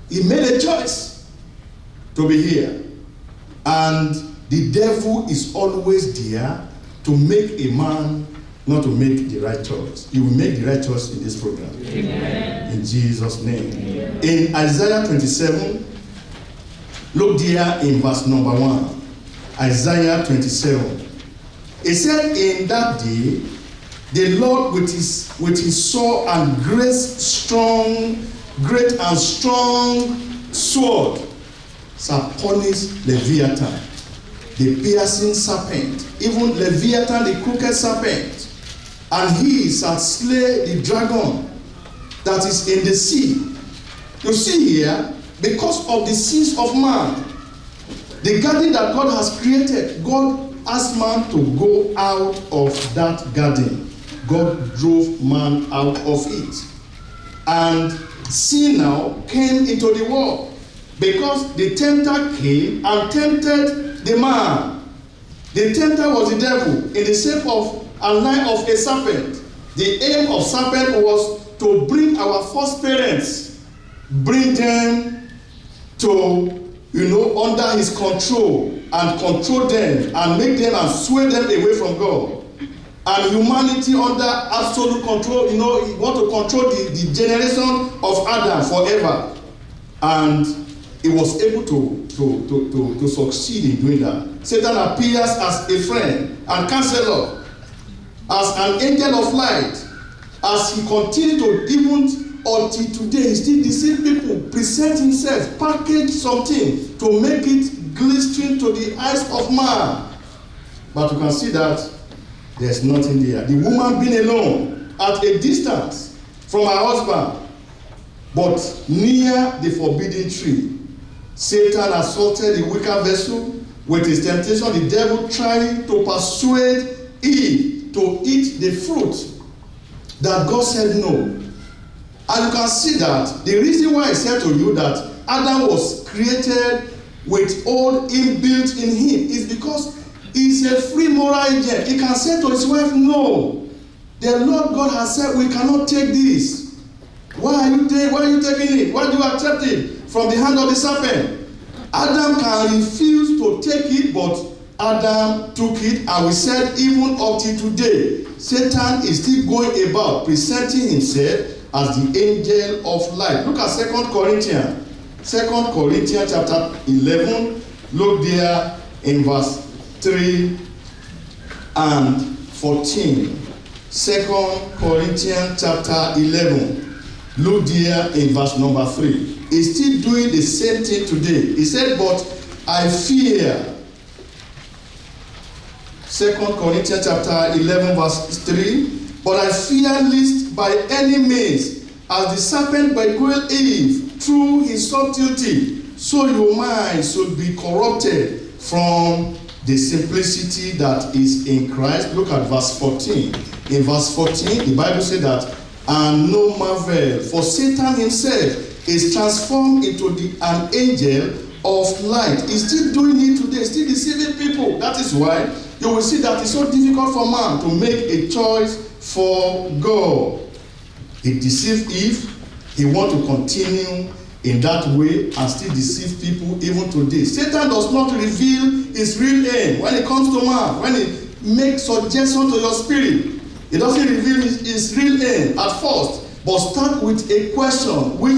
he made a choice to be here. And the devil is always there to make a man not to make the right choice. He will make the right choice in this program. Amen. In Jesus' name. Amen. In Isaiah 27, look there in verse number 1. Isaiah 27. It said, in that day, the Lord with his sword and great and strong sword shall punish Leviathan, the piercing serpent, even Leviathan, the crooked serpent, and he shall slay the dragon that is in the sea. You see here, because of the sins of man, the garden that God has created, God asked man to go out of that garden. God drove man out of it. And sin now came into the world because the tempter came and tempted the man. The tempter was the devil in the shape of a line of a serpent. The aim of serpent was to bring our first parents, bring them to, under his control and control them and make them and sway them away from God. And humanity under absolute control, he want to control the generation of Adam forever. And he was able to succeed in doing that. Satan appears as a friend and counselor, as an angel of light, as he continued to, even until today, he still deceive people, present himself, package something to make it glistening to the eyes of man. But you can see that there's nothing there. The woman being alone at a distance from her husband, but near the forbidden tree. Satan assaulted the weaker vessel with his temptation. The devil tried to persuade Eve to eat the fruit that God said no. And you can see that the reason why I said to you that Adam was created with all inbuilt in him is because he's a free moral agent. He can say to his wife, no, the Lord God has said we cannot take this. Why are you taking it? Why do you accept it from the hand of the serpent? Adam can refuse to take it, but Adam took it, and we said even up till today, Satan is still going about presenting himself as the angel of light. Look at 2 Corinthians. 2 Corinthians chapter 11. Look there in verse 3 and 14. 2 Corinthians chapter 11. Look there in verse number 3. He's still doing the same thing today. He said, but I fear. 2 Corinthians chapter 11 verse 3. But I fear lest by any means, as the serpent beguiled Eve through his subtlety, so your mind should be corrupted from the simplicity that is in Christ. Look at verse 14. In verse 14, the Bible says that, and no marvel, for Satan himself is transformed into an angel of light. He's still doing it today, still deceiving people. That is why you will see that it's so difficult for man to make a choice for God. He deceived Eve. He wants to continue in that way and still deceive people even today. Satan does not reveal his real aim when it comes to man. When he makes suggestion to your spirit, he doesn't reveal his real aim at first, but start with a question which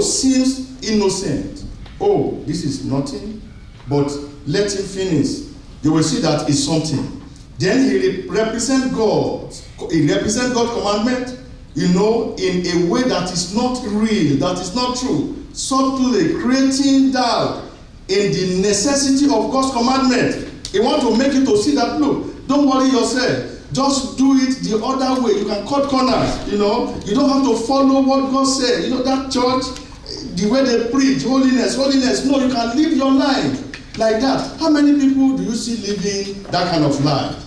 seems innocent. Oh, this is nothing, but let him finish. You will see that it's something. Then he represents God. He represents God's commandment, in a way that is not real, that is not true. Subtly creating doubt in the necessity of God's commandment. He wants to make you to see that, look, don't worry yourself. Just do it the other way. You can cut corners, You don't have to follow what God said. That church, the way they preach, holiness. No, you can live your life like that. How many people do you see living that kind of life?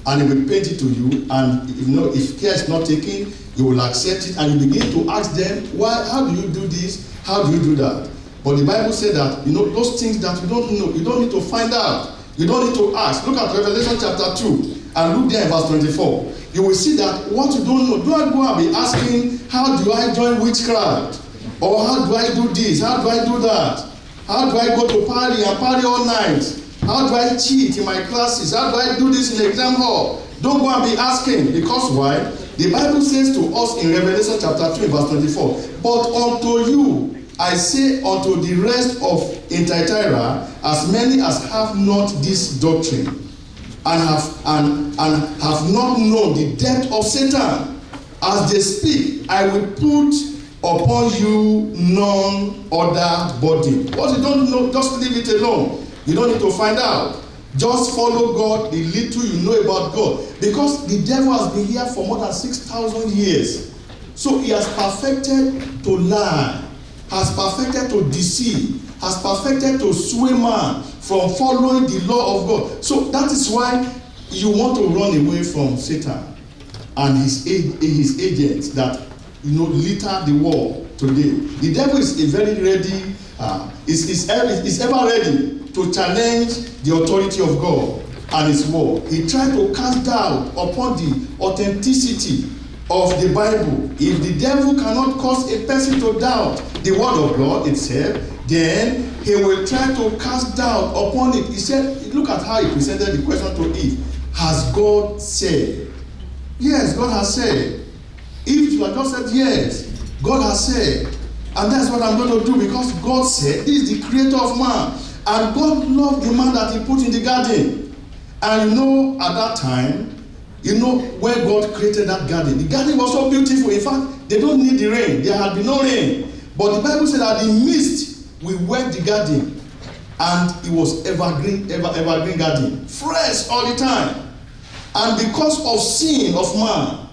And he will paint it to you, and if care is not taken, you will accept it, and you begin to ask them, how do you do this? How do you do that? But the Bible said that, those things that you don't know, you don't need to find out. You don't need to ask. Look at Revelation chapter 2, and look there in verse 24. You will see that what you don't know, don't go and be asking, how do I join witchcraft? Or how do I do this? How do I do that? How do I go to party and party all night? How do I cheat in my classes? How do I do this in the exam hall? Don't go and be asking. Because why? The Bible says to us in Revelation chapter 3 verse 24, but unto you I say unto the rest of in Thyatira, as many as have not this doctrine, and have not known the depth of Satan, as they speak, I will put upon you none other body. What you don't know, just leave it alone. You don't need to find out. Just follow God, the little you know about God. Because the devil has been here for more than 6,000 years. So he has perfected to lie, has perfected to deceive, has perfected to sway man from following the law of God. So that is why you want to run away from Satan and his agents that litter the world today. The devil is a very ready, is ever ready to challenge the authority of God and his word. He tried to cast doubt upon the authenticity of the Bible. If the devil cannot cause a person to doubt the word of God itself, then he will try to cast doubt upon it. He said, look at how he presented the question to Eve. Has God said? Yes, God has said. If you had just said yes, God has said. And that's what I'm going to do, because God said, He is the creator of man. And God loved the man that He put in the garden. And at that time, when God created that garden, the garden was so beautiful. In fact, they don't need the rain. There had been no rain. But the Bible said that the mist will wet the garden. And it was evergreen garden. Fresh all the time. And because of sin of man,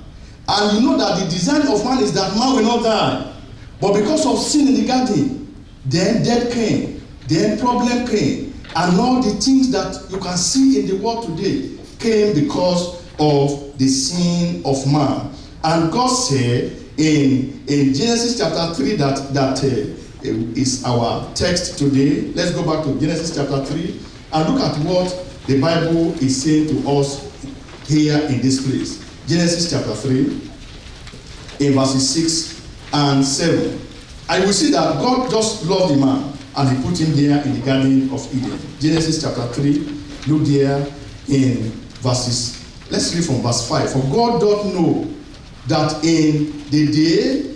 and that the design of man is that man will not die. But because of sin in the garden, then death came. Then problem came. And all the things that you can see in the world today came because of the sin of man. And God said in Genesis chapter 3 that is our text today. Let's go back to Genesis chapter 3 and look at what the Bible is saying to us here in this place. Genesis chapter 3 in verses 6 and 7. And we see that God just loved the man and He put him there in the Garden of Eden. Genesis chapter 3, look there in verses, let's read from verse 5. For God doth know that in the day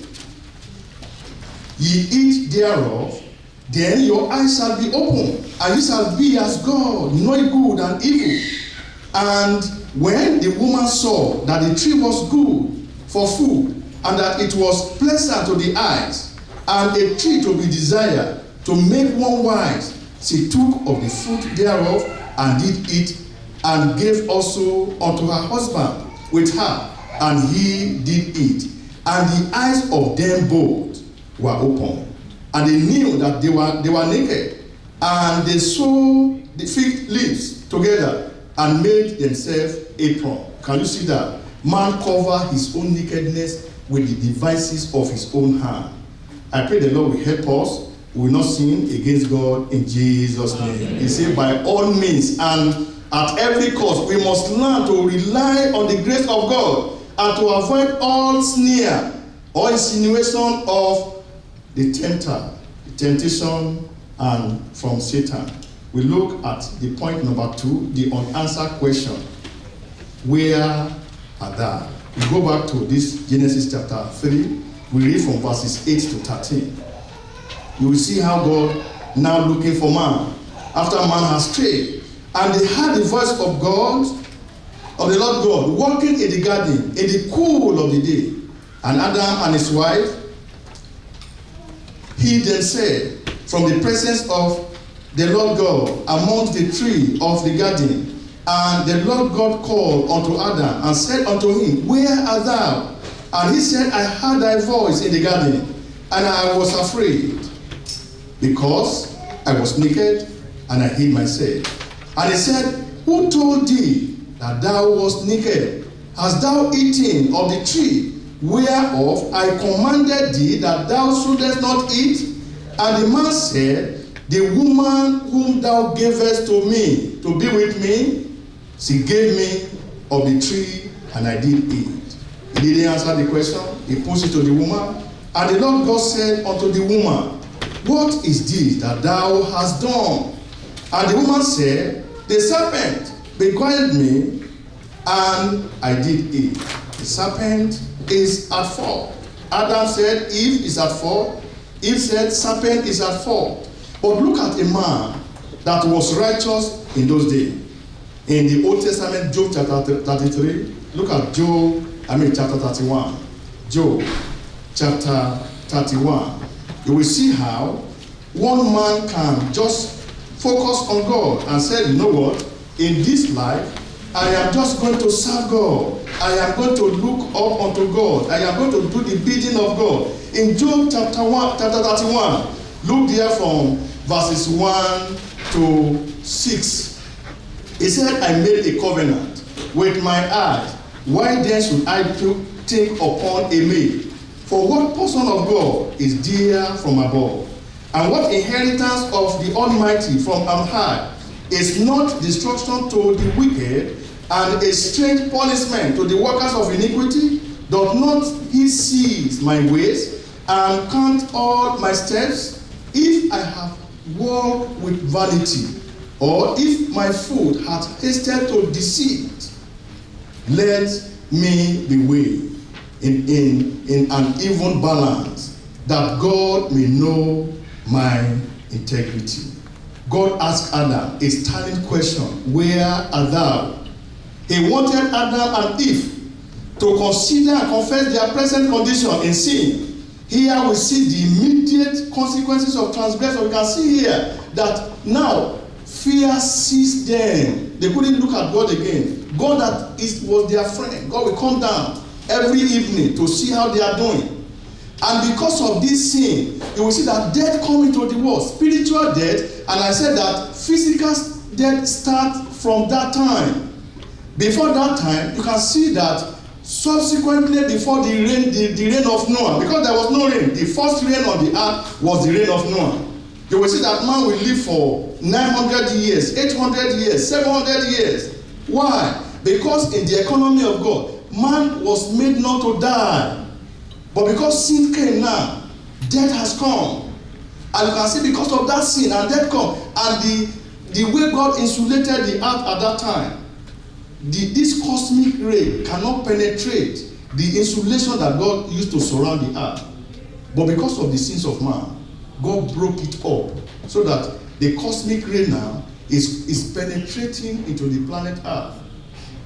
ye eat thereof, then your eyes shall be open, and ye shall be as God, knowing good and evil. And when the woman saw that the tree was good for food, and that it was pleasant to the eyes, and a tree to be desired, to make one wise, she took of the fruit thereof, and did eat, and gave also unto her husband with her, and he did eat. And the eyes of them both were open, and they knew that they were naked, and they sewed the fig leaves together, and made themselves apron. Can you see that? Man covered his own nakedness with the devices of his own hand. I pray the Lord will help us. We will not sin against God in Jesus' name. He said, by all means and at every cost, we must learn to rely on the grace of God and to avoid all sneer or insinuation of the tempter, the temptation, and from Satan. We look at the point number 2, the unanswered question. Where are thou? We go back to this Genesis chapter 3. We read from verses 8 to 13. You will see how God now looking for man after man has strayed. And they heard the voice of God, of the Lord God, walking in the garden in the cool of the day. And Adam and his wife hid themselves from the presence of the Lord God amongst the tree of the garden. And the Lord God called unto Adam and said unto him, Where art thou? And he said, I heard thy voice in the garden, and I was afraid, because I was naked, and I hid myself. And he said, Who told thee that thou wast naked? Hast thou eaten of the tree whereof I commanded thee that thou shouldest not eat? And the man said, The woman whom thou gavest to me to be with me, she gave me of the tree, and I did eat. He didn't answer the question. He puts it to the woman. And the Lord God said unto the woman, What is this that thou hast done? And the woman said, The serpent beguiled me, and I did eat. The serpent is at fault. Adam said, Eve is at fault. Eve said, serpent is at fault. But look at a man that was righteous in those days. In the Old Testament, Job chapter 33, look at chapter 31. Job chapter 31. You will see how one man can just focus on God and say, you know what, in this life, I am just going to serve God. I am going to look up unto God. I am going to do the bidding of God. In Job chapter 31, look there from verses 1 to 6. He said, I made a covenant with my eyes. Why then should I think upon a maid? For what portion of God is dear from above? And what inheritance of the Almighty from on high is not destruction to the wicked, and a strange punishment to the workers of iniquity? Doth not he seize my ways, and count all my steps? If I have walked with vanity, or if my foot hath hasted to deceit, let me be weighed in an even balance, that God may know my integrity. God asked Adam a standing question, where art thou? He wanted Adam and Eve to consider and confess their present condition in sin. Here we see the immediate consequences of transgression. We can see here that now fear seized them. They couldn't look at God again. God was their friend. God will come down every evening to see how they are doing. And because of this sin, you will see that death come into the world, spiritual death, and I said that physical death starts from that time. Before that time, you can see that subsequently before the reign of Noah, because there was no rain, the first rain on the earth was the reign of Noah. You will see that man will live for 900 years, 800 years, 700 years. Why? Because in the economy of God, man was made not to die. But because sin came now, death has come. And you can see because of that sin and death come. And the way God insulated the earth at that time, this cosmic ray cannot penetrate the insulation that God used to surround the earth. But because of the sins of man, God broke it up so that the cosmic ray now is penetrating into the planet earth.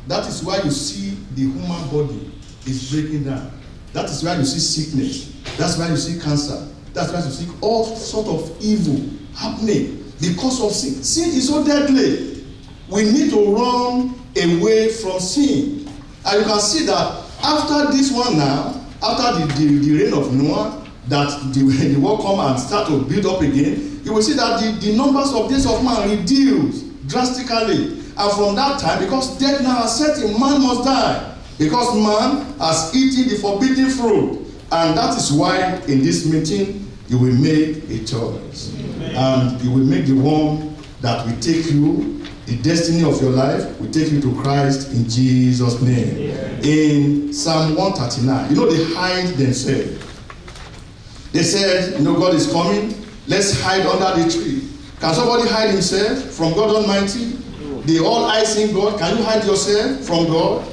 That is why you see the human body is breaking down. That is why you see sickness. That's why you see cancer. That's why you see all sort of evil happening because of sin. Sin is so deadly. We need to run away from sin. And you can see that after this one now, after the reign of Noah, that the world come and start to build up again, you will see that the numbers of days of man reduced drastically. And from that time, because death now has set in, man must die. Because man has eaten the forbidden fruit. And that is why in this meeting, you will make a choice. Amen. And you will make the one that will take you, the destiny of your life, will take you to Christ in Jesus' name. Amen. In Psalm 139, they hide themselves. They said, God is coming. Let's hide under the tree. Can somebody hide himself from God Almighty? The all-eying God. Can you hide yourself from God?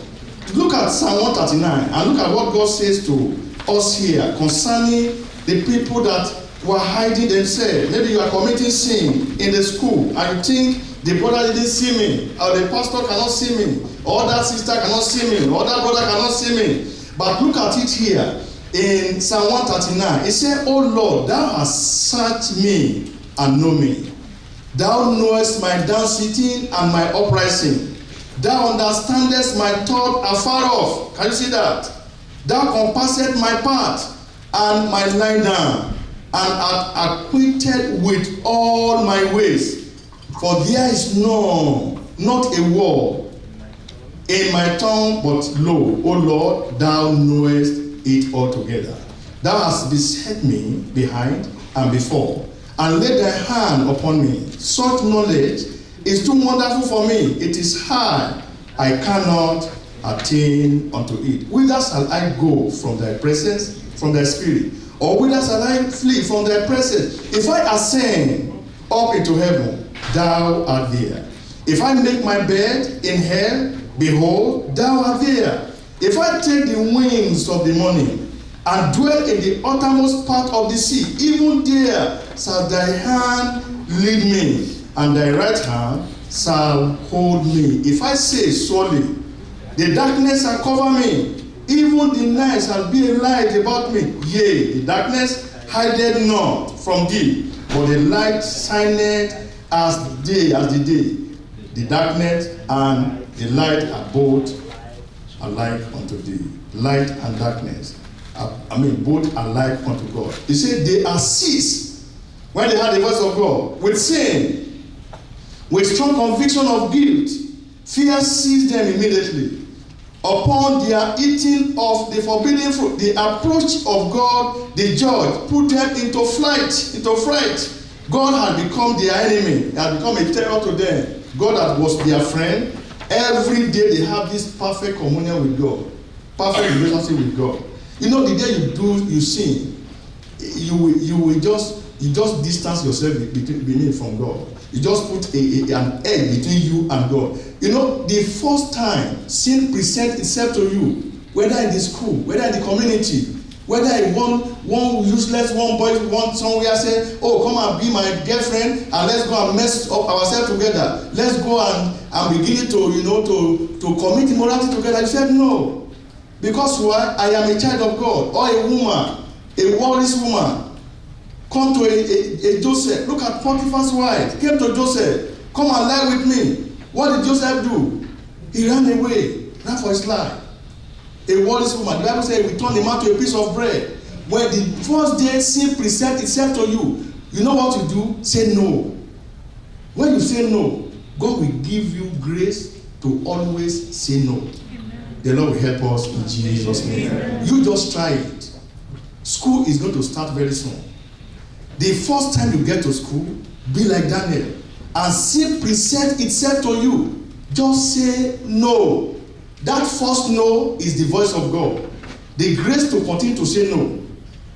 Look at Psalm 139 and look at what God says to us here concerning the people that were hiding themselves. Maybe you are committing sin in the school and you think the brother didn't see me, or the pastor cannot see me, or that sister cannot see me, or that brother cannot see me. But look at it here in Psalm 139. It said, O Lord, thou hast searched me and know me. Thou knowest my down sitting and my uprising. Thou understandest my thought afar off. Can you see that? Thou compassest my path and my lie down, and art acquainted with all my ways. For there is not a word in my tongue, but lo, O Lord, thou knowest it altogether. Thou hast beset me behind and before, and laid thy hand upon me. Such knowledge is too wonderful for me. It is high. I cannot attain unto it. Whither shall I go from thy presence, from thy spirit? Or whither shall I flee from thy presence? If I ascend up into heaven, thou art there. If I make my bed in hell, behold, thou art there. If I take the wings of the morning and dwell in the uttermost part of the sea, even there shall thy hand lead me, and thy right hand shall hold me. If I say, surely the darkness shall cover me, even the night shall be a light about me. Yea, the darkness hideth not from thee, but the light shineth as the day. The darkness and the light are both alike unto thee. Light and darkness, both alike unto God. He said they are seized when they heard the voice of God with sin, with strong conviction of guilt. Fear seized them immediately. Upon their eating of the forbidden fruit, the approach of God, the judge, put them into fright. God had become their enemy. He had become a terror to them. God that was their friend. Every day they have this perfect communion with God, perfect relationship with God. You know, the day you sin, you will just distance yourself from God. You just put an egg between you and God. You know, the first time sin presents itself to you, whether in the school, whether in the community, whether in one useless one boy somewhere say, oh, come and be my girlfriend and let's go and mess up ourselves together. Let's go and begin to commit immorality together. You said no. Because why? I am a child of God. Or a woman, a worldless woman, come to a Joseph. Look at Potiphar's wife. Came to Joseph. Come and lie with me. What did Joseph do? He ran away. Ran for his life. A worldless woman. The Bible says we turn a man to a piece of bread. When the first day sin presents itself to you, you know what you do? Say no. When you say no, God will give you grace to always say no. Amen. The Lord will help us in Jesus' name. Amen. You just try it. School is going to start very soon. The first time you get to school, be like Daniel. And sin presents itself to you. Just say no. That first no is the voice of God. The grace to continue to say no,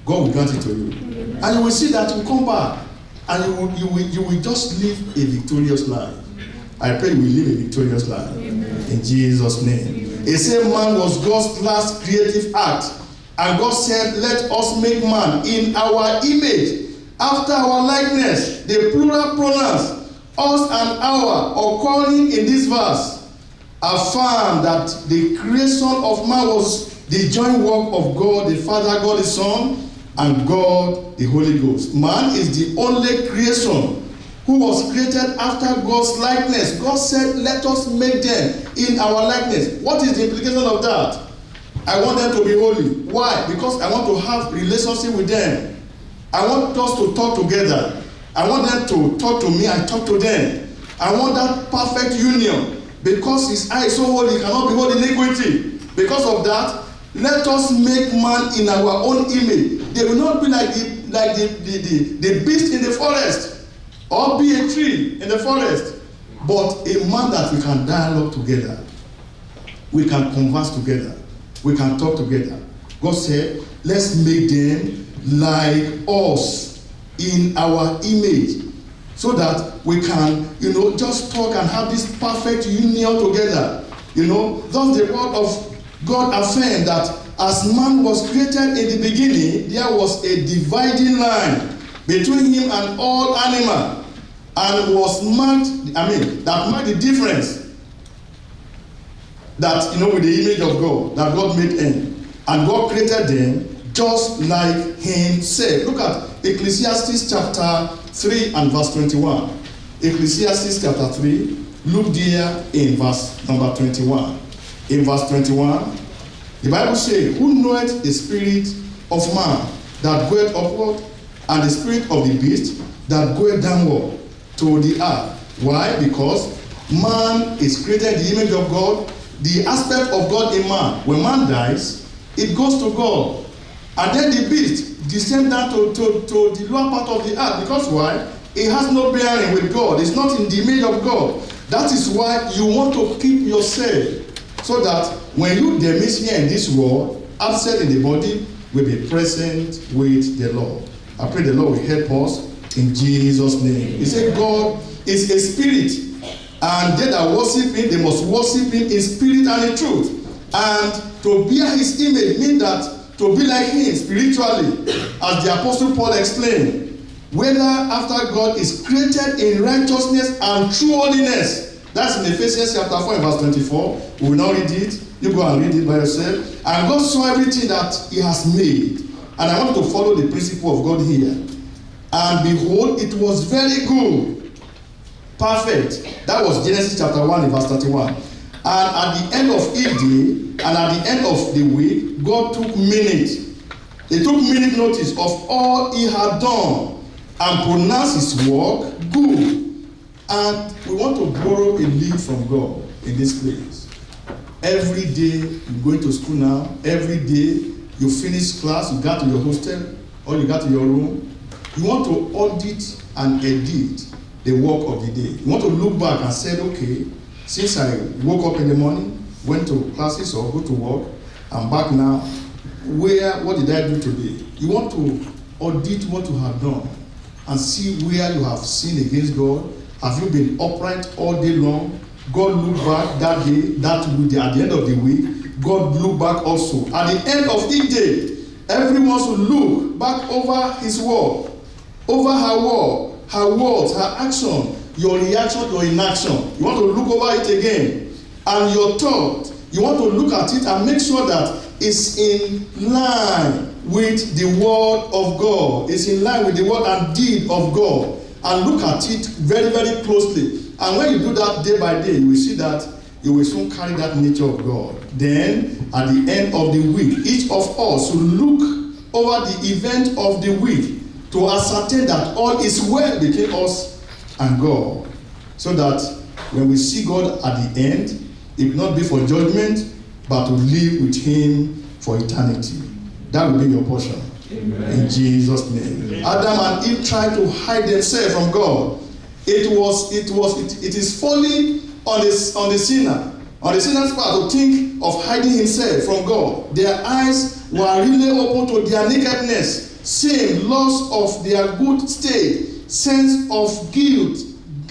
God will grant it to you. Amen. And you will see that you come back and you will just live a victorious life. I pray you will live a victorious life. Amen. In Jesus' name. It said man was God's last creative act. And God said, let us make man in our image, after our likeness. The plural pronouns, us and our, occurring in this verse, affirm that the creation of man was the joint work of God the Father, God the Son, and God the Holy Ghost. Man is the only creation who was created after God's likeness. God said, let us make them in our likeness. What is the implication of that? I want them to be holy. Why? Because I want to have relationship with them. I want us to talk together. I want them to talk to me, I talk to them. I want that perfect union. Because his eye is so holy, he cannot behold iniquity. Because of that, let us make man in our own image. They will not be like the beast in the forest, or be a tree in the forest, but a man that we can dialogue together. We can converse together. We can talk together. God said, let's make them like us in our image, so that we can, just talk and have this perfect union together. Thus the word of God affirmed that as man was created in the beginning, there was a dividing line between him and all animal, and was marked, that marked the difference that, with the image of God, that God made them. And God created them just like himself. Look at Ecclesiastes chapter 3 and verse 21. Ecclesiastes chapter 3, look there in verse number 21. In verse 21, the Bible says, who knoweth the spirit of man that goeth upward, and the spirit of the beast that goeth downward to the earth. Why? Because man is created in the image of God. The aspect of God in man, when man dies, it goes to God. And then the beast descends down to the lower part of the earth. Because why? It has no bearing with God. It's not in the image of God. That is why you want to keep yourself, so that when you demise here in this world, absent in the body, will be present with the Lord. I pray the Lord will help us in Jesus' name. He said God is a spirit, and they that worship him, they must worship him in spirit and in truth. And to bear his image means that to be like him spiritually, as the Apostle Paul explained, whether after God is created in righteousness and true holiness. That's in Ephesians chapter 4 and verse 24. We will not read it. You go and read it by yourself. And God saw everything that he has made. And I want to follow the principle of God here. And behold, it was very good. Perfect. That was Genesis chapter 1 and verse 31. And at the end of each day, and at the end of the week, God took minute. He took minute notice of all he had done and pronounced his work good. And we want to borrow a lead from God in this place. Every day you go into school now, every day you finish class, you got to your hostel or you got to your room, you want to audit and edit the work of the day. You want to look back and say, okay, since I woke up in the morning, went to classes or go to work, I'm back now, what did I do today? You want to audit what you have done and see where you have sinned against God. Have you been upright all day long? God looked back that day, that week, at the end of the week. God looked back also. At the end of each day, everyone should look back over his word, over her word, her words, her action, your reaction, your inaction. You want to look over it again. And your thought, you want to look at it and make sure that it's in line with the word of God. It's in line with the word and deed of God. And look at it very, very closely. And when you do that day by day, you will see that you will soon carry that nature of God. Then, at the end of the week, each of us will look over the event of the week to ascertain that all is well between us and God. So that when we see God at the end, it will not be for judgment, but to live with him for eternity. That will be your portion. Amen. In Jesus' name. Amen. Adam and Eve tried to hide themselves from God. It is folly on the sinner's part to think of hiding himself from God. Their eyes were really open to their nakedness, sin, loss of their good state, sense of guilt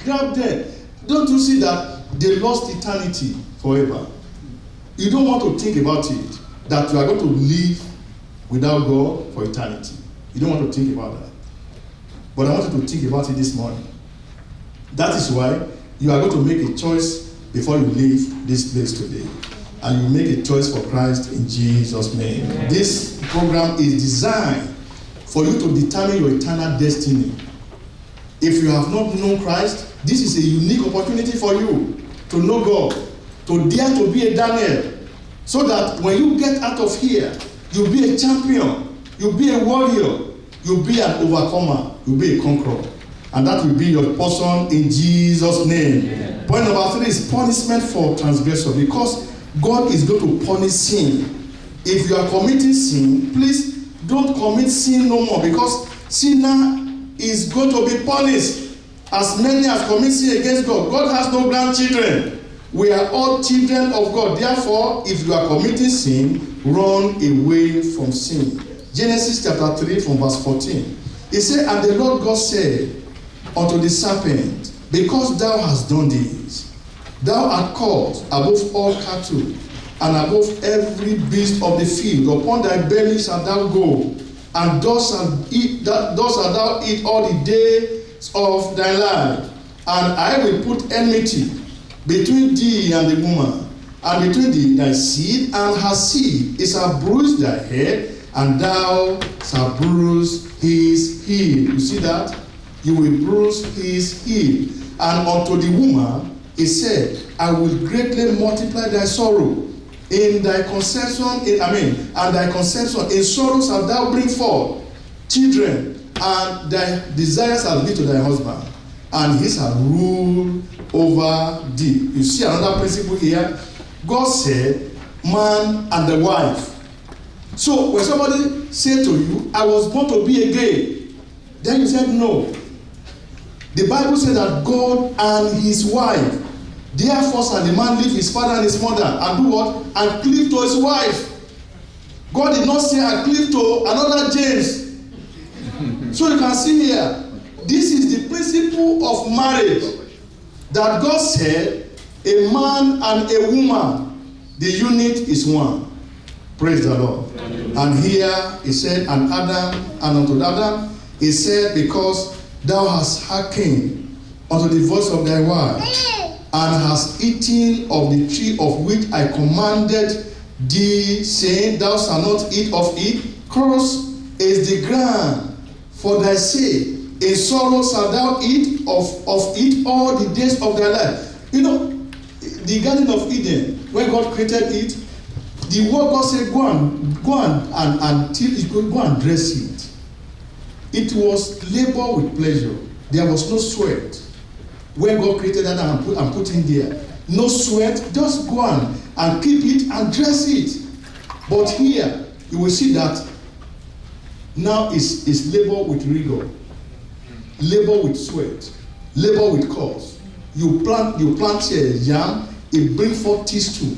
grabbed them. Don't you see that they lost eternity forever? You don't want to think about it, that you are going to live without God for eternity. You don't want to think about that. But I want you to think about it this morning. That is why you are going to make a choice before you leave this place today. And you make a choice for Christ in Jesus' name. Amen. This program is designed for you to determine your eternal destiny. If you have not known Christ, this is a unique opportunity for you to know God, to dare to be a Daniel, so that when you get out of here, you'll be a champion, you'll be a warrior, you'll be an overcomer, you'll be a conqueror. And that will be your portion in Jesus' name. Amen. Point number 3 is punishment for transgression, because God is going to punish sin. If you are committing sin, please don't commit sin no more, because sinner is going to be punished. As many as commit sin against God, God has no grandchildren. We are all children of God. Therefore, if you are committing sin, run away from sin. Genesis chapter 3 from verse 14. It said, and the Lord God said unto the serpent, because thou hast done this, thou art cursed above all cattle, and above every beast of the field. Upon thy belly shalt thou go, and thus shalt thou eat all the days of thy life. And I will put enmity between thee and the woman, and between thy seed and her seed. It shall bruise thy head, and thou shalt bruise his heel. You see that? You will bruise his heel. And unto the woman he said, I will greatly multiply thy sorrow. In thy conception, and thy conception, in sorrow shalt thou bring forth children, and thy desires shall be to thy husband, and he shall rule over thee. You see another principle here. God said, man and the wife. So when somebody said to you, I was born to be a gay, then you said no. The Bible said that God and his wife, therefore shall the man leave his father and his mother and do what? And cleave to his wife. God did not say and cleave to another James. So you can see here, this is the principle of marriage. That God said, a man and a woman, the unit is one. Praise the Lord. Amen. And here he said, and Adam, and unto Adam, he said, because thou hast hearkened unto the voice of thy wife, and hast eaten of the tree of which I commanded thee, saying, thou shalt not eat of it. Cursed is the ground for thy sake. In sorrow shalt thou eat of it all the days of thy life. You know, the Garden of Eden, when God created it, the word God said, go and dress it. It was labor with pleasure. There was no sweat. When God created Adam and put in there, no sweat, just go and keep it and dress it. But here, you will see that now it's labor with rigor, labor with sweat, labor with cause. You plant yam, it brings forth thistle.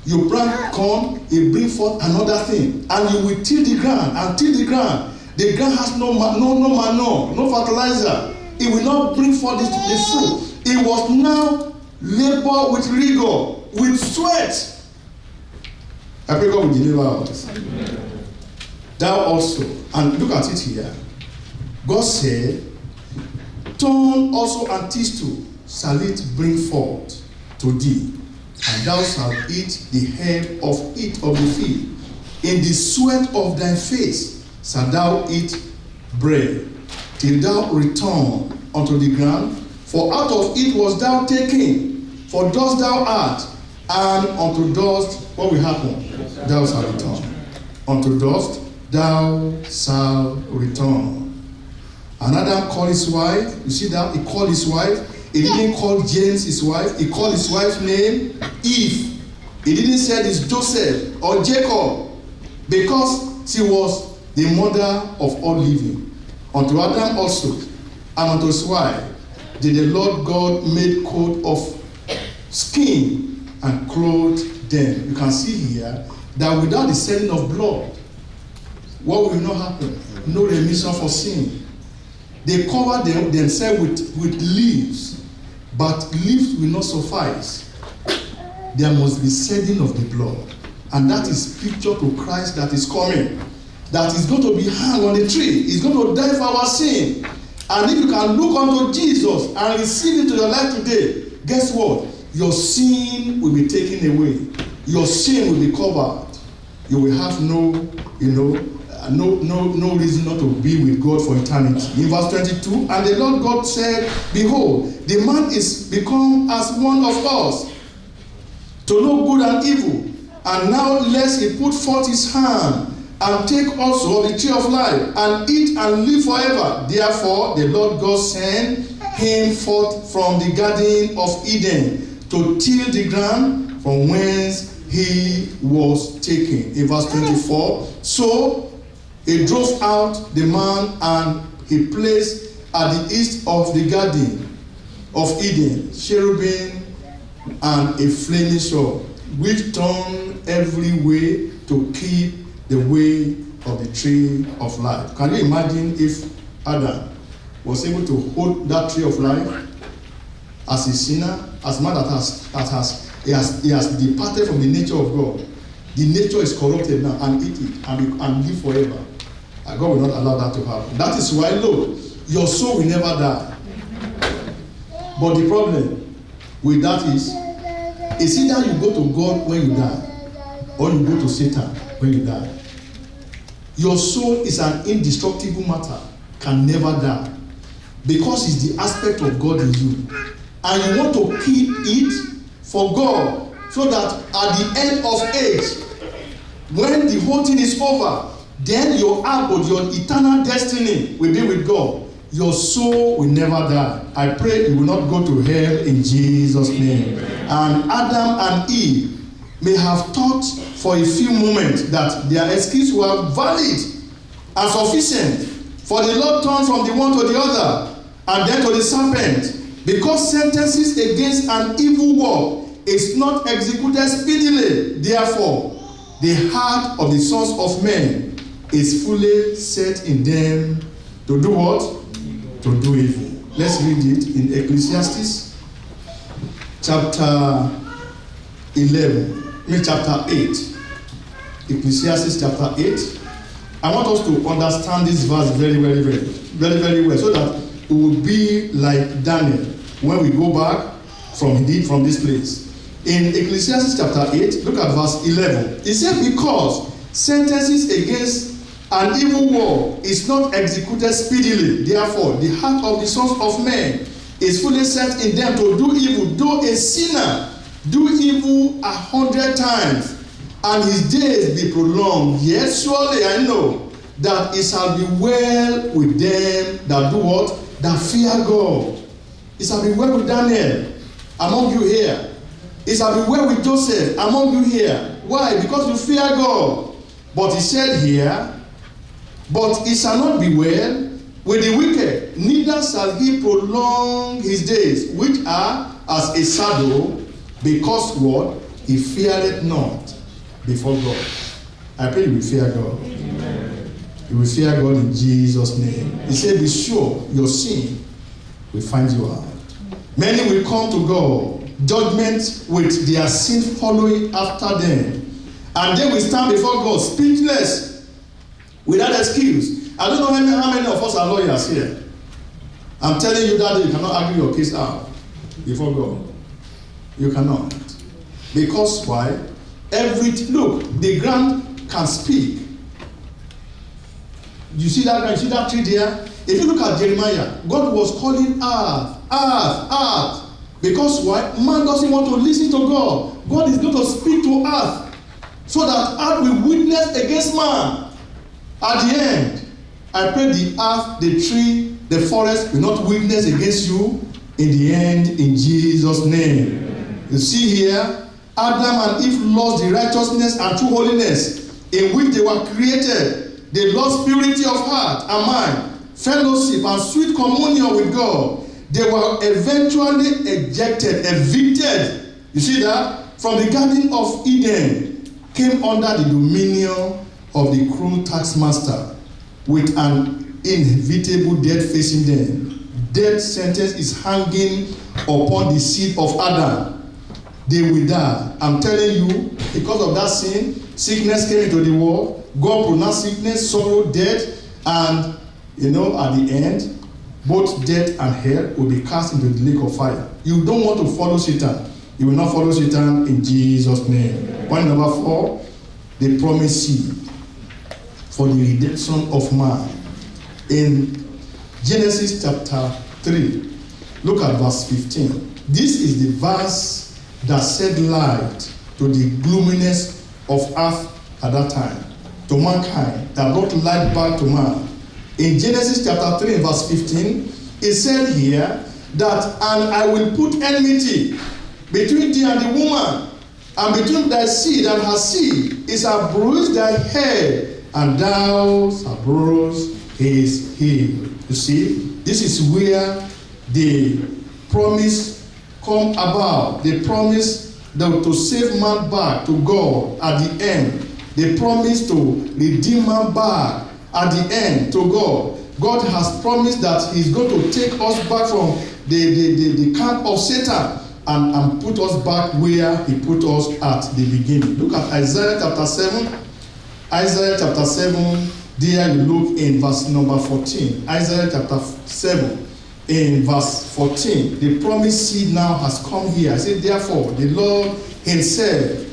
You plant corn, it brings forth another thing. And you will till the ground and till the ground. The ground has no manure, no fertilizer. It will not bring forth the fruit. It was now labor with rigor, with sweat. I pray God will deliver us. Thou also, and look at it here. God said, thorn also and thistle shall it bring forth to thee, and thou shalt eat the herb of it of the field. In the sweat of thy face shalt thou eat bread, till thou return unto the ground. For out of it was thou taken, for dust thou art, and unto dust what will happen? Thou shalt return. Unto dust thou shalt return. And Adam called his wife. You see that? He called his wife. He didn't call James his wife. He called his wife's name Eve. He didn't say it's Joseph or Jacob, because she was the mother of all living. Unto Adam also, and unto his wife, did the Lord God make coat of skin and clothed them. You can see here that without the shedding of blood, what will not happen? No remission for sin. They covered themselves with leaves, but leaves will not suffice. There must be shedding of the blood. And that is picture to Christ that is coming. That is going to be hung on the tree. He's going to die for our sin. And if you can look unto Jesus and receive into your life today, guess what? Your sin will be taken away. Your sin will be covered. You will have no reason not to be with God for eternity. In verse 22, and the Lord God said, behold, the man is become as one of us, to know good and evil. And now lest he put forth his hand, and take also of the tree of life, and eat and live forever. Therefore the Lord God sent him forth from the Garden of Eden, to till the ground from whence he was taken. In verse 24, so he drove out the man, and he placed at the east of the Garden of Eden cherubim and a flaming sword, which turned every way to keep the way of the tree of life. Can you imagine if Adam was able to hold that tree of life as a sinner, as a man that has departed from the nature of God? The nature is corrupted now, and eat it and live forever. And God will not allow that to happen. That is why, look, your soul will never die. But the problem with that is either you go to God when you die, or you go to Satan when you die. Your soul is an indestructible matter, can never die, because it's the aspect of God in you. And you want to keep it for God, so that at the end of age, when the whole thing is over, then your abode, your eternal destiny will be with God. Your soul will never die. I pray you will not go to hell in Jesus' name. And Adam and Eve may have thought for a few moments that their excuse were valid and sufficient. For the Lord turned from the one to the other, and then to the serpent. Because sentences against an evil work is not executed speedily, therefore the heart of the sons of men is fully set in them to do what? To do evil. Let's read it in Ecclesiastes chapter 8. Ecclesiastes chapter 8. I want us to understand this verse very well, so that it will be like Daniel when we go back from this place. In Ecclesiastes chapter 8, look at verse 11. It said, because sentences against an evil war is not executed speedily, therefore the heart of the sons of men is fully set in them to do evil, though a sinner do evil 100 times, and his days be prolonged, yet surely I know that it shall be well with them that do what? That fear God. It shall be well with Daniel among you here. It shall be well with Joseph among you here. Why? Because you fear God. But he said here, but it shall not be well with the wicked, neither shall he prolong his days, which are as a shadow, because what? He feareth not before God. I pray you will fear God. Amen. You will fear God in Jesus' name. He said, be sure your sin will find you out. Many will come to God, judgment with their sin following after them, and they will stand before God speechless, without excuse. I don't know how many of us are lawyers here. I'm telling you that you cannot argue your case out before God. You cannot. Because why? Look, the ground can speak. You see that ground? You see that tree there? If you look at Jeremiah, God was calling earth. Because why? Man doesn't want to listen to God. God is going to speak to earth, so that earth will witness against man. At the end, I pray the earth, the tree, the forest will not witness against you in the end, in Jesus' name. Amen. You see here, Adam and Eve lost the righteousness and true holiness in which they were created. They lost purity of heart and mind, fellowship and sweet communion with God. They were eventually evicted. You see that? From the Garden of Eden, came under the dominion of the cruel taskmaster, with an inevitable death facing them. Death sentence is hanging upon the seed of Adam. They will die. I'm telling you, because of that sin, sickness came into the world. God pronounced sickness, sorrow, death, and at the end, both death and hell will be cast into the lake of fire. You don't want to follow Satan. You will not follow Satan in Jesus' name. Point number 4, the promised seed for the redemption of man. In Genesis chapter 3, look at verse 15. This is the verse that shed light to the gloominess of earth at that time, to mankind, that brought light back to man. In Genesis chapter 3 verse 15, it said here that, and I will put enmity between thee and the woman, and between thy seed and her seed. It shall bruise thy head, and thou shalt bruise his heel. You see, this is where the promise come about. The promise to save man back to God at the end. The promise to redeem man back at the end to God. God has promised that he's going to take us back from the camp of Satan and put us back where he put us at the beginning. Look at Isaiah chapter 7. Isaiah chapter 7, there you look in verse number 14. Isaiah chapter 7 in verse 14. The promised seed now has come here. I say, therefore, the Lord himself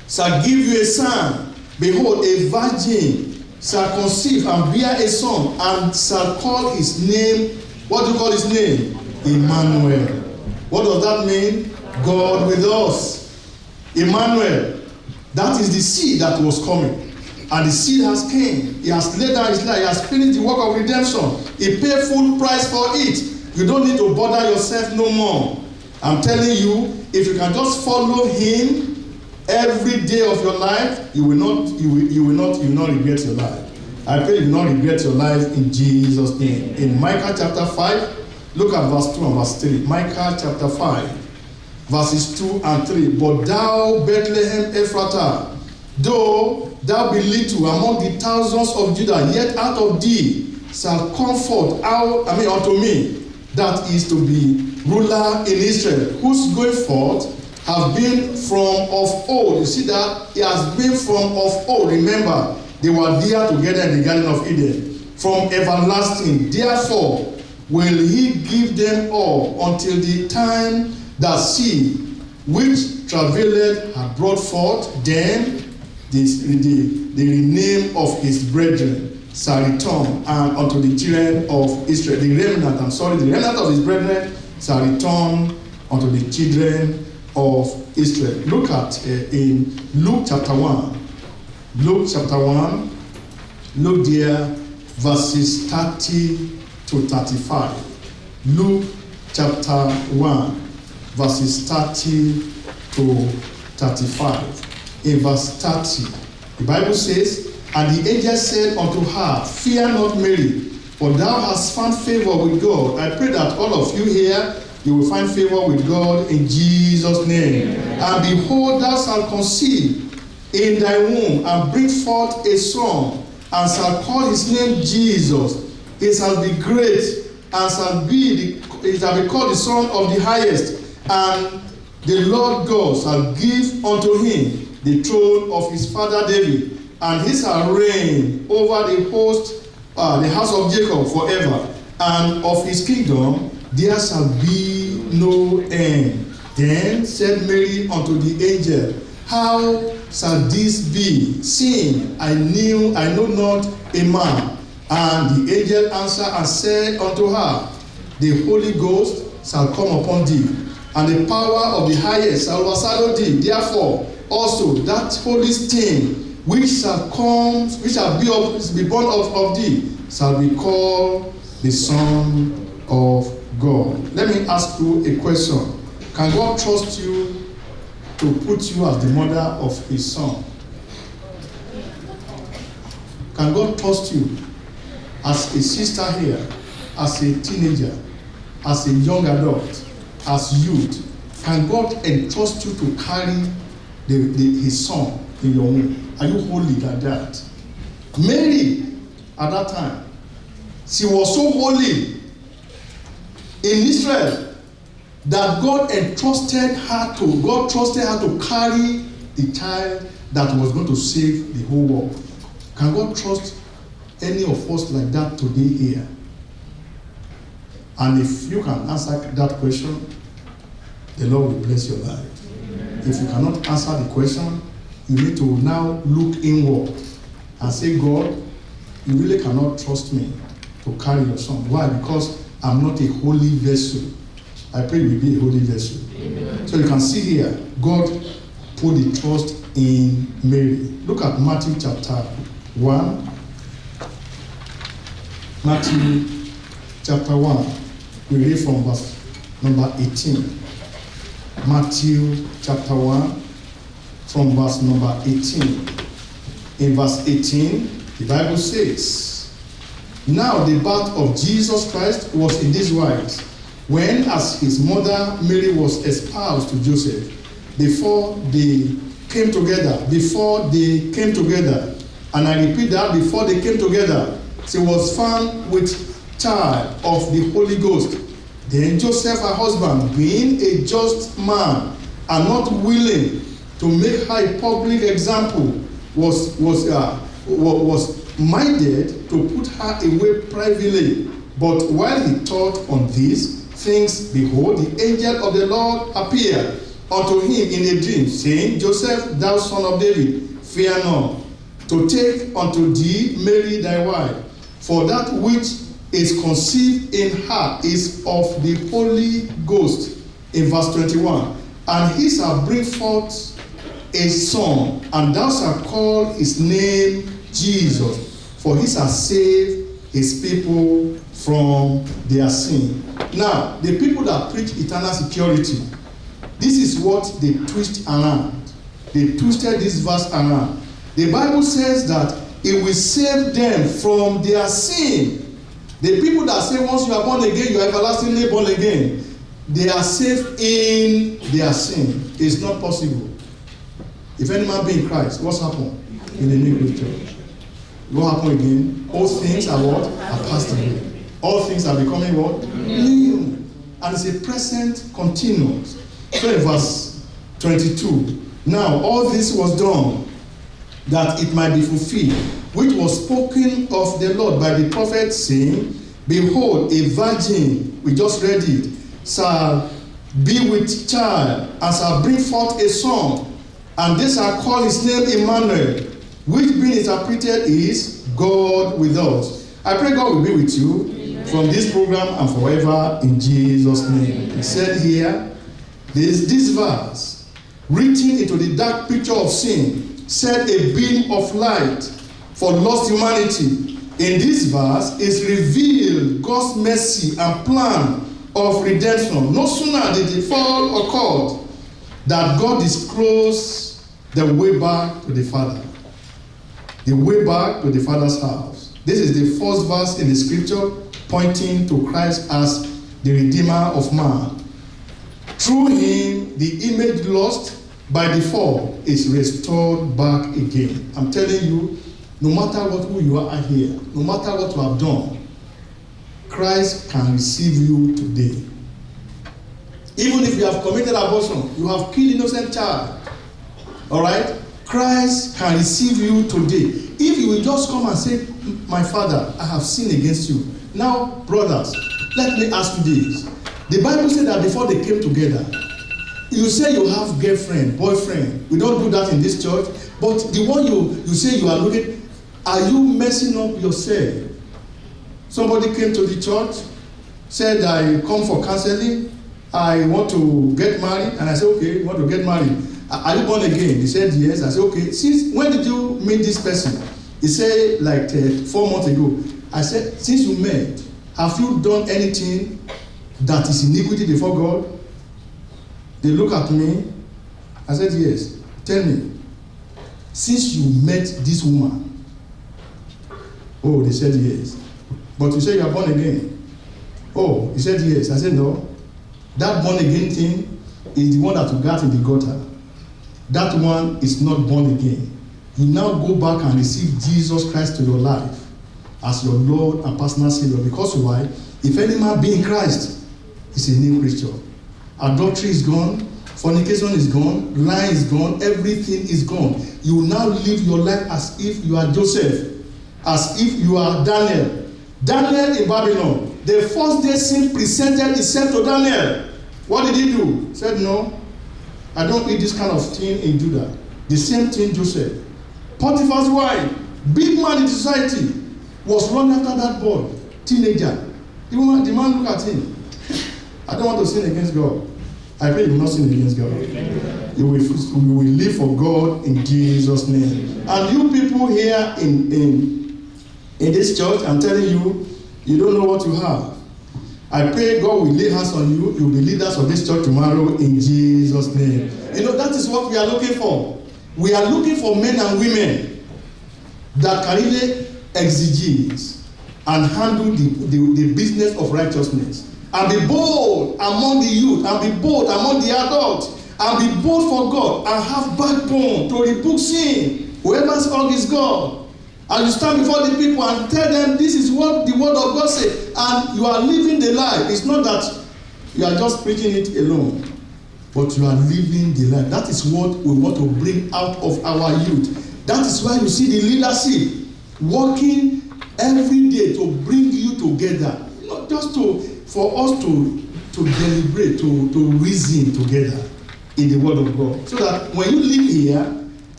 shall give you a son. Behold, a virgin shall conceive and bear a son, and shall call his name, what do you call his name? Emmanuel. What does that mean? God with us. Emmanuel. That is the seed that was coming. And the seed has came. He has laid down his life. He has finished the work of redemption. He paid full price for it. You don't need to bother yourself no more. I'm telling you, if you can just follow him every day of your life, you will not regret your life. I pray you will not regret your life in Jesus' name. In Micah chapter 5, look at verse 2 and verse 3. Micah chapter 5, verses 2 and 3. But thou, Bethlehem Ephratah, though thou be little among the thousands of Judah, yet out of thee shall come forth unto me, that is to be ruler in Israel, whose going forth have been from of old. You see that? He has been from of old. Remember, they were there together in the Garden of Eden. From everlasting. Therefore, will he give them all until the time that she which travailed had brought forth, then the name of his brethren shall return and unto the children of Israel. The remnant of his brethren shall return unto the children of Israel. Look at in Luke chapter 1. Luke chapter 1. Look there, verses 30 to 35. Luke chapter 1, verses 30 to 35. In verse 30, the Bible says, and the angel said unto her, fear not, Mary, for thou hast found favor with God. I pray that all of you here, you will find favor with God in Jesus' name. Amen. And behold, thou shalt conceive in thy womb, and bring forth a son, and shall call his name Jesus. He shall be great, and he shall be called the Son of the Highest. And the Lord God shall give unto him the throne of his father David, and he shall reign over the host, the house of Jacob forever. And of his kingdom there shall be no end. Then said Mary unto the angel, how shall this be, seeing I know not a man? And the angel answered and said unto her, the Holy Ghost shall come upon thee, and the power of the highest shall overshadow thee. Therefore also that holy thing which shall be born of thee shall be called the Son of God. Let me ask you a question. Can God trust you to put you as the mother of his son? Can God trust you as a sister here, as a teenager, as a young adult, as youth? Can God entrust you to carry his son in your womb? Are you holy like that? Mary, at that time, she was so holy in Israel that God trusted her to carry the child that was going to save the whole world. Can God trust any of us like that today here? And if you can answer that question, the Lord will bless your life. Amen. If you cannot answer the question, you need to now look inward and say, God, you really cannot trust me to carry your son. Why? Because I'm not a holy vessel. I pray you will be a holy vessel. Amen. So you can see here, God put the trust in Mary. Look at Matthew chapter 1. Matthew chapter 1. We read from verse number 18. Matthew chapter 1 from verse number 18. In verse 18, the Bible says, now the birth of Jesus Christ was in this wise, when as his mother Mary was espoused to Joseph, before they came together, and I repeat that, before they came together, she was found with child of the Holy Ghost. Then Joseph, her husband, being a just man and not willing to make her a public example, was minded to put her away privately. But while he thought on these things, behold, the angel of the Lord appeared unto him in a dream, saying, Joseph, thou son of David, fear not to take unto thee Mary thy wife, for that which is conceived in her is of the Holy Ghost. In verse 21, and he shall bring forth a son, and thou shalt call his name Jesus, for he shall save his people from their sin. Now, the people that preach eternal security, this is what they twist around. They twisted this verse around. The Bible says that it will save them from their sin. The people that say once you are born again, you are everlastingly born again, they are safe in their sin. It's not possible. If any man be in Christ, what's happened? In the new creature. What happened again? All things are what? Are passed away. All things are becoming what? New. And it's a present continuous. So in verse 22, now all this was done that it might be fulfilled, which was spoken of the Lord by the prophet, saying, behold, a virgin, we just read it, shall be with child, and shall bring forth a son, and they shall call his name Emmanuel, which being interpreted is God with us. I pray God will be with you from this program and forever in Jesus' name. He said here, this verse, written into the dark picture of sin, set a beam of light for lost humanity. In this verse is revealed God's mercy and plan of redemption. No sooner did the fall occur that God disclosed the way back to the Father. The way back to the Father's house. This is the first verse in the scripture pointing to Christ as the Redeemer of man. Through him, the image lost by the fall is restored back again. I'm telling you, no matter who you are here, no matter what you have done, Christ can receive you today. Even if you have committed abortion, you have killed innocent child, all right? Christ can receive you today. If you will just come and say, my Father, I have sinned against you. Now, brothers, let me ask you this. The Bible said that before they came together, you say you have girlfriend, boyfriend. We don't do that in this church. But the one you say you are looking, are you messing up yourself? Somebody came to the church, said, I come for counseling. I want to get married. And I said, okay, you want to get married. Are you born again? He said, yes. I said, okay. Since when did you meet this person? He said, like 4 months ago. I said, since you met, have you done anything that is iniquity before God? They look at me. I said, yes. Tell me. Since you met this woman. Oh, they said, yes. But you say you are born again. Oh, he said, yes. I said, no. That born again thing is the one that you got in the gutter. That one is not born again. You now go back and receive Jesus Christ to your life as your Lord and personal Savior. Because why? If any man be in Christ, he's a new creature. Adultery is gone, fornication is gone, lying is gone, everything is gone. You will now live your life as if you are Joseph, as if you are Daniel. Daniel in Babylon, the first day sin presented itself to Daniel. What did he do? He said, no, I don't eat this kind of thing in Judah. The same thing Joseph. Potiphar's wife, big man in society, was run after that boy, teenager. The man looked at him. I don't want to sin against God. I pray you will not sin against God. You will live for God in Jesus' name. And you people here in this church, I'm telling you, you don't know what you have. I pray God will lay hands on you. You'll be leaders of this church tomorrow in Jesus' name. You know, that is what we are looking for. We are looking for men and women that can really exegete and handle the business of righteousness. And be bold among the youth, and be bold among the adults, and be bold for God, and have backbone to rebuke sin. Whoever's hug is God. And you stand before the people and tell them this is what the word of God says, and you are living the life. It's not that you are just preaching it alone, but you are living the life. That is what we want to bring out of our youth. That is why you see the leadership working every day to bring you together, not just for us to deliberate, to reason together in the word of God, so that when you live here,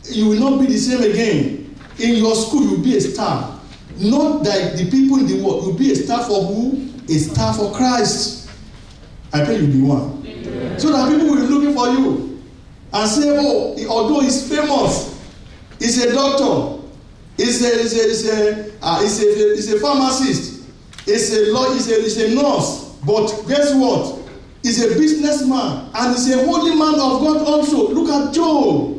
you will not be the same again. In your school, you'll be a star. Not like the people in the world. You'll be a star for who? A star for Christ. I pray you'll be one. Yeah. So that people will be looking for you and say, oh, although he's famous, he's a doctor, he's a pharmacist, he's a lawyer, he's a nurse, but guess what? He's a businessman and he's a holy man of God also. Look at Job.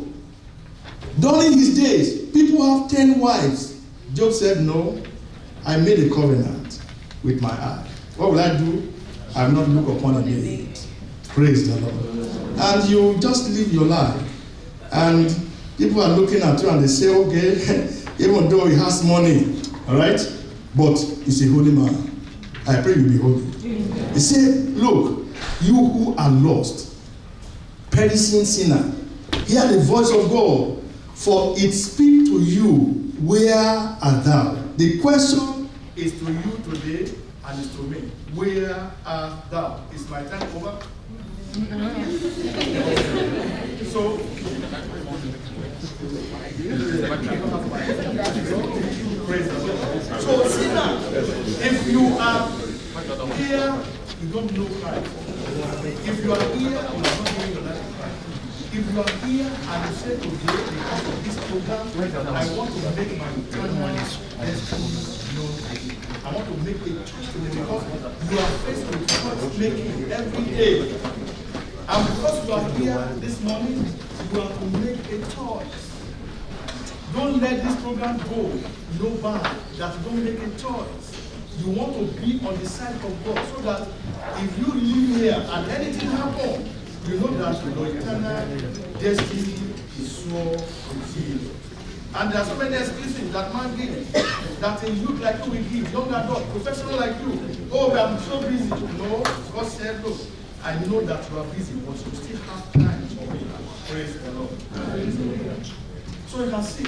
During his days, people have 10 wives. Job said, no, I made a covenant with my eye. What will I do? I will not look upon a maid. Praise the Lord. And you just live your life. And People are looking at you and they say, okay, even though he has money, all right, but he's a holy man. I pray you be holy. He said, look, you who are lost, perishing sinner, hear the voice of God, for it speaks to you, where art thou? The question is to you today and is to me. Where art thou? Is my time over? So, so sinner, if you are here, you don't know Christ. If you are here, you are not giving your life to Christ. If you are here and you say today, because of this program, I want to make my eternal destiny known. I want to make a choice today because you are faced with choice making every day. And because you are here this morning, you have to make a choice. Don't let this program go no bad that you don't make a choice. You want to be on the side of God so that if you live here and anything happens, you know that your eternal destiny is so sealed. And there are so many excuses that man gives, that a youth like you will give, young adult, professional like you. Oh, I'm so busy. No, God said, look, I know that you are busy, but you still have time for me. Praise the Lord. So you can see.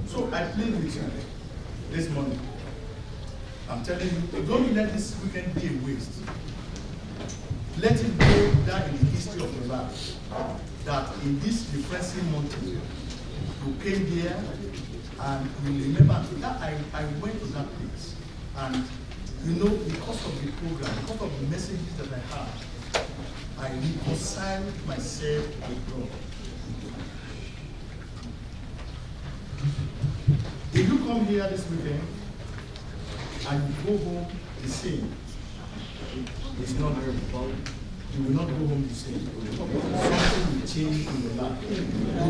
So I plead with you this morning. I'm telling you, don't let this weekend be a waste. Let it go down in the history of your life. That in this refreshing mountain, you came here and you remember that I went to that place. And you know, because of the program, because of the messages that I had, I reconciled myself with God. If you come here this weekend and you go home the same, it's not very important. You will not go home the same. Something will change in your life. You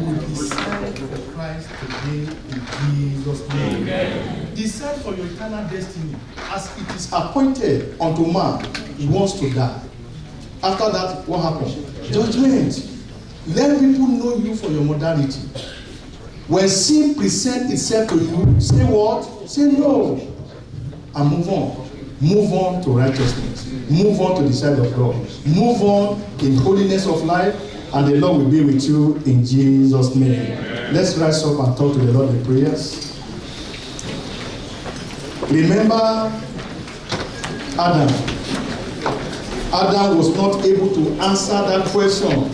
will decide for Christ today in Jesus' name. Amen. Decide for your eternal destiny. As it is appointed unto man, he wants to die. After that, what happens? Judgment. Let people know you for your modality. When sin presents itself to you, say what? Say no. And move on. Move on to righteousness. Move on to the side of God. Move on in holiness of life, and the Lord will be with you in Jesus' name. Amen. Let's rise up and talk to the Lord in prayers. Remember Adam. Adam was not able to answer that question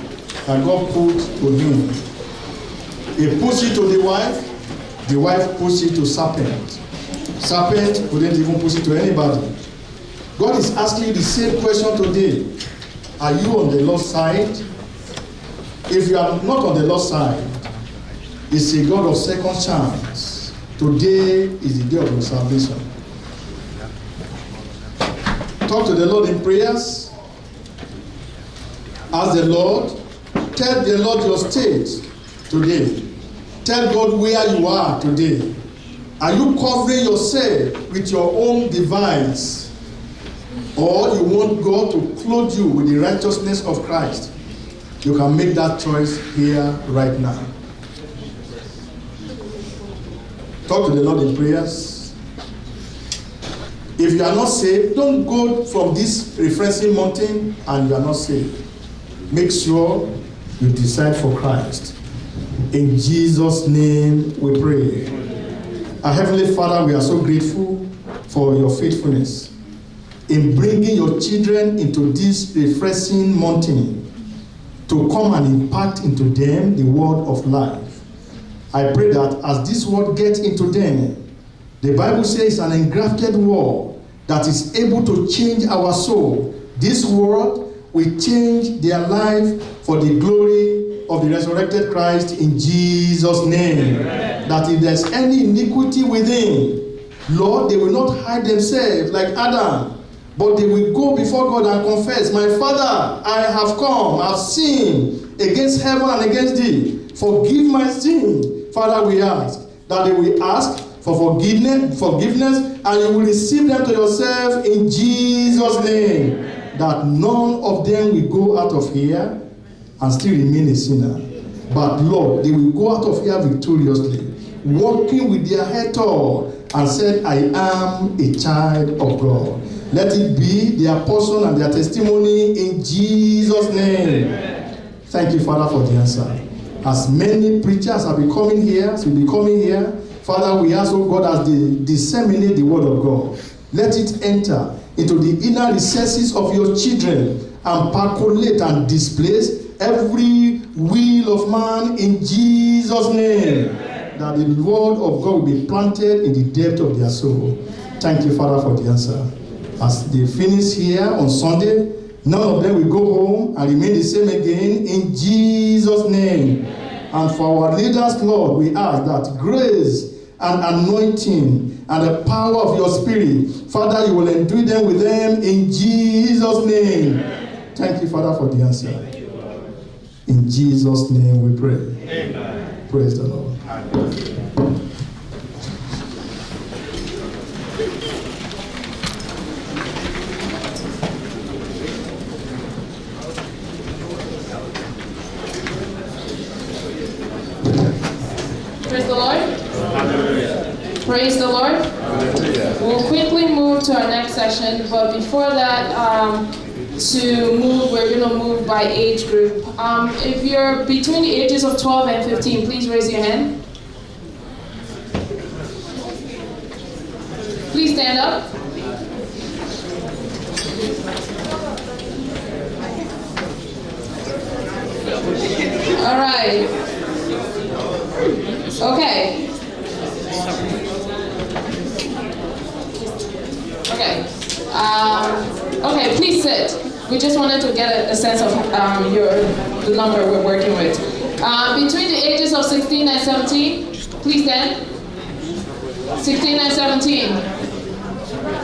that God put to him. He pushed it to the wife pushed it to serpent. Serpent couldn't even push it to anybody. God is asking you the same question today. Are you on the Lord's side? If you are not on the Lord's side, it's a God of second chance. Today is the day of your salvation. Talk to the Lord in prayers. Ask the Lord. Tell the Lord your state today. Tell God where you are today. Are you covering yourself with your own device? Or you want God to clothe you with the righteousness of Christ? You can make that choice here right now. Talk to the Lord in prayers. If you are not saved, don't go from this refreshing mountain and you are not saved. Make sure you decide for Christ. In Jesus' name we pray. Our Heavenly Father, we are so grateful for your faithfulness in bringing your children into this refreshing mountain to come and impart into them the word of life. I pray that as this word gets into them, the Bible says an engrafted word that is able to change our soul. This word will change their life for the glory of the resurrected Christ in Jesus' name. Amen. That if there's any iniquity within, Lord, they will not hide themselves like Adam, but they will go before God and confess, my Father, I have come, I have sinned against heaven and against thee. Forgive my sin. Father, we ask that they will ask for forgiveness, and you will receive them to yourself in Jesus' name. That none of them will go out of here and still remain a sinner. But Lord, they will go out of here victoriously, walking with their head tall, and said, I am a child of God. Let it be their portion and their testimony in Jesus' name. Amen. Thank you, Father, for the answer. As many preachers have been coming here, Father, we ask, oh God, as they disseminate the word of God, let it enter into the inner recesses of your children and percolate and displace every will of man in Jesus' name. Amen. That the word of God will be planted in the depth of their soul. Thank you, Father, for the answer. As they finish here on Sunday, none of them will go home and remain the same again in Jesus' name. Amen. And for our leaders, Lord, we ask that grace and anointing and the power of your spirit, Father, you will endue them with them in Jesus' name. Amen. Thank you, Father, for the answer. In Jesus' name we pray. Amen. Praise the Lord. Praise the Lord. Hallelujah. Praise the Lord. Hallelujah. We'll quickly move to our next session, but before that, we're going to move by age group. If you're between the ages of 12 and 15, please raise your hand. Please stand up. All right. Okay. Okay, please sit. We just wanted to get a sense of the number we're working with. Between the ages of 16 and 17, please stand. 16 and 17.